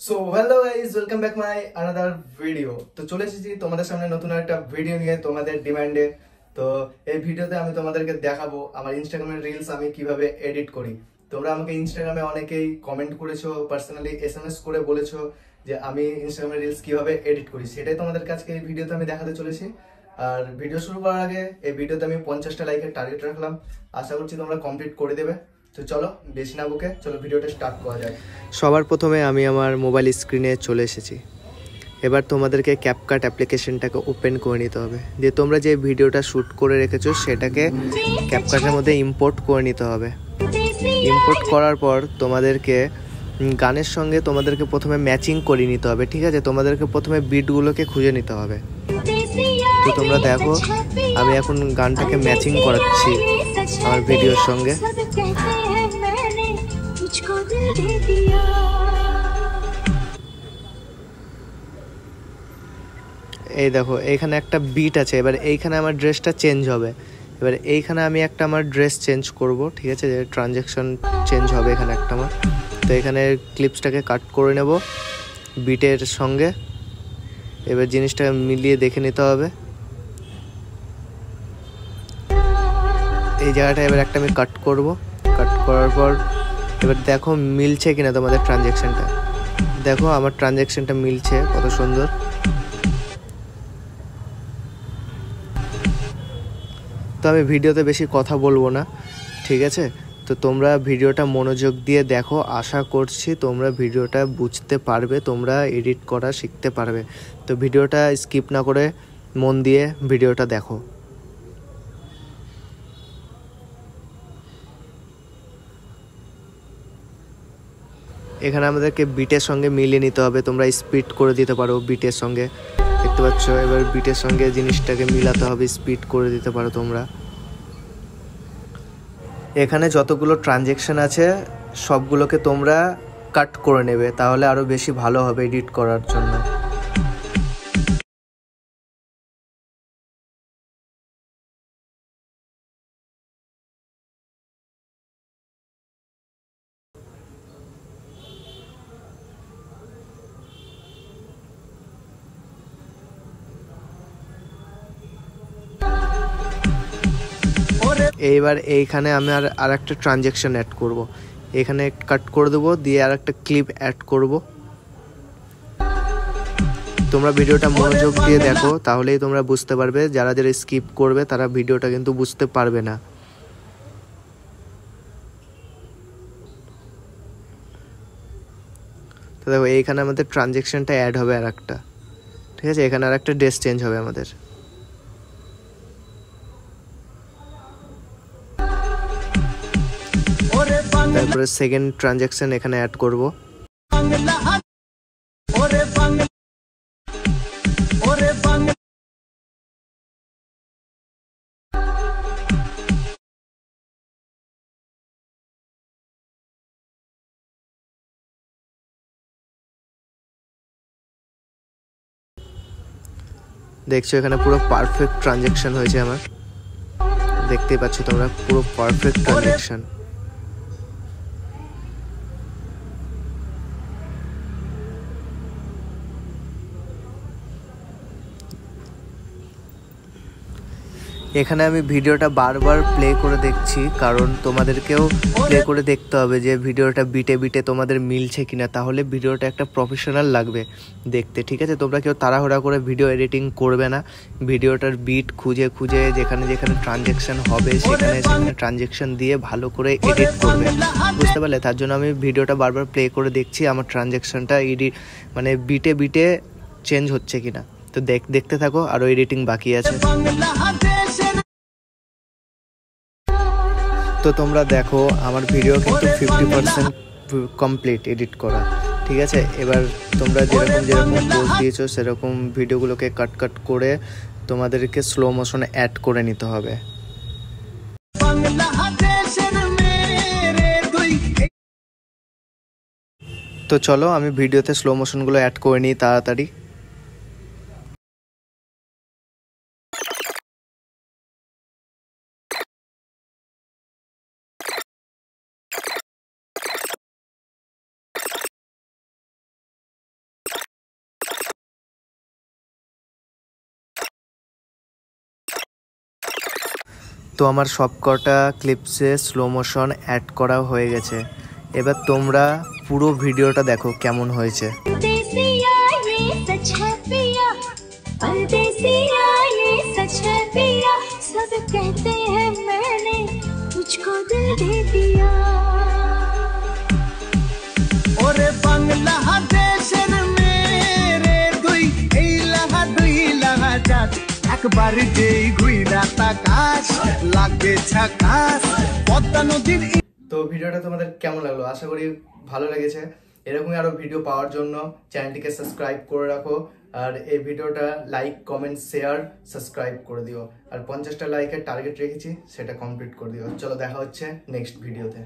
So hello guys, welcome back my another video. তো চলে এসেছি তোমাদের সামনে নতুন একটা ভিডিও নিয়ে তোমাদের ডিমান্ডে। তো এই ভিডিওতে আমি তোমাদেরকে দেখাবো আমার ইনস্টাগ্রামের রিলস আমি কিভাবে এডিট করি। তোমরা আমাকে ইনস্টাগ্রামে অনেকেই কমেন্ট করেছো, পার্সোনালি এসএমএস করে বলেছো যে আমি ইনস্টাগ্রামের রিলস কিভাবে এডিট করি, সেটাই তোমাদের কাছে এই ভিডিওতে আমি দেখাতে চলেছি। আর ভিডিও শুরু করার আগে এই ভিডিওতে আমি 50টা লাইকের টার্গেট রাখলাম, আশা করছি তোমরা কমপ্লিট করে দেবে। তো চলো বেশি না বকে চলো ভিডিওটা স্টার্ট করা যায়। সবার প্রথমে আমি আমার মোবাইল স্ক্রিনে চলে এসেছি। এবার তোমাদেরকে ক্যাপকাট অ্যাপ্লিকেশনটাকে ওপেন করে নিতে হবে, দিয়ে তোমরা যে ভিডিওটা শ্যুট করে রেখেছো সেটাকে ক্যাপকাটের মধ্যে ইম্পোর্ট করে নিতে হবে। ইম্পোর্ট করার পর তোমাদেরকে গানের সঙ্গে তোমাদেরকে প্রথমে ম্যাচিং করে নিতে হবে, ঠিক আছে? তোমাদেরকে প্রথমে বিটগুলোকে খুঁজে নিতে হবে। তো তোমরা দেখো আমি এখন গানটাকে ম্যাচিং করাচ্ছি আমার ভিডিওর সঙ্গে। এই দেখো এইখানে একটা বিট আছে, এবার এইখানে আমার ড্রেসটা চেঞ্জ হবে। এবার এইখানে আমি একটা আমার ড্রেস চেঞ্জ করব, ঠিক আছে? যে ট্রানজ্যাকশন চেঞ্জ হবে এখানে একটা আমার। তো এখানে ক্লিপসটাকে কাট করে নেব বিটের সঙ্গে। এবার জিনিসটা মিলিয়ে দেখে নিতে হবে। এই জায়গাটা এবার একটা আমি কাট করব। কাট করার পর এবার দেখো মিলছে কিনা তোমাদের ট্রানজ্যাকশনটা। দেখো আমার ট্রানজ্যাকশনটা মিলছে, কত সুন্দর। তো আমি ভিডিওতে বেশি কথা বলবো না, ঠিক আছে? তো তোমরা ভিডিওটা মনোযোগ দিয়ে দেখো, আশা করছি তোমরা ভিডিওটা বুঝতে পারবে, তোমরা এডিট করা শিখতে পারবে। তো ভিডিওটা স্কিপ না করে মন দিয়ে ভিডিওটা দেখো। এখানে আমাদেরকে বিটের সঙ্গে মিলিয়ে নিতে হবে, তোমরা স্পিড করে দিতে পারো বিটের সঙ্গে, দেখতে পাচ্ছ? এবার বিটের সঙ্গে জিনিসটাকে মিলাতে হবে, স্পিড করে দিতে পারো তোমরা। এখানে যতগুলো ট্রানজ্যাকশন আছে সবগুলোকে তোমরা কাট করে নেবে, তাহলে আরও বেশি ভালো হবে এডিট করার জন্য। এইবার এইখানে আমি আর একটা ট্রানজ্যাকশন অ্যাড করব, এখানে কাট করে দেবো, দিয়ে আর একটা ক্লিপ অ্যাড করব। তোমরা ভিডিওটা মনোযোগ দিয়ে দেখো, তাহলেই তোমরা বুঝতে পারবে। যারা যারা স্কিপ করবে তারা ভিডিওটা কিন্তু বুঝতে পারবে না। তো দেখো এইখানে আমাদের ট্রানজ্যাকশনটা অ্যাড হবে আর একটা, ঠিক আছে? এখানে আর একটা ড্রেস চেঞ্জ হবে আমাদের। তারপরে সেকেন্ড ট্রানজ্যাকশন এখানে অ্যাড করব। দেখছো এখানে পুরো পারফেক্ট ট্রানজ্যাকশন হয়েছে আমার, দেখতেই পাচ্ছ তোমরা, পুরো পারফেক্ট ট্রানজ্যাকশন। এখানে আমি ভিডিওটা বারবার প্লে করে দেখছি, কারণ তোমাদেরকেও প্লে করে দেখতে হবে যে ভিডিওটা বিটে বিটে তোমাদের মিলছে কিনা, তাহলে ভিডিওটা একটা প্রফেশনাল লাগবে দেখতে, ঠিক আছে? তোমরা কেউ তাড়াহুড়া করে ভিডিও এডিটিং করবে না, ভিডিওটার বিট খুঁজে খুঁজে যেখানে যেখানে ট্রানজ্যাকশন হবে সেখানে সেখানে ট্রানজ্যাকশন দিয়ে ভালো করে এডিট করবে, বুঝতে পারলে? তার জন্য আমি ভিডিওটা বারবার প্লে করে দেখছি আমার ট্রানজ্যাকশনটা এডিট মানে বিটে বিটে চেঞ্জ হচ্ছে কিনা। তো দেখতে থাকো, আরও এডিটিং বাকি আছে। তো তোমরা দেখো আমার ভিডিও কিন্তু 50% কমপ্লিট এডিট করা, ঠিক আছে? এবার তোমরা যেরকম যেরকম পোজ দিয়েছো সেরকম ভিডিওগুলোকে কাট কাট করে তোমাদেরকে স্লো মোশনে অ্যাড করে নিতে হবে। তো চলো আমি ভিডিওতে স্লো মোশনগুলো অ্যাড করে নিই তাড়াতাড়ি। তো আমার সবকটা ক্লিপসে স্লো মোশন অ্যাড করা হয়ে গেছে। এবার তোমরা পুরো ভিডিওটা দেখো কেমন হয়েছে। ওরে বাংলাদেশের মেরে দুই এই লাহাজাত একবার যেই ঘুইরা তাকাস লাগে ঝাকাস পদ্মা নদীর। তো ভিডিওটা তোমাদের কেমন লাগলো? আশা করি ভালো লেগেছে। এরকমই আরো ভিডিও পাওয়ার জন্য চ্যানেলটিকে সাবস্ক্রাইব করে রাখো, আর এই ভিডিওটা লাইক কমেন্ট শেয়ার সাবস্ক্রাইব করে দিও, আর 50টা লাইকের টার্গেট রেখেছি সেটা কমপ্লিট করে দিও। চলো দেখা হচ্ছে নেক্সট ভিডিওতে।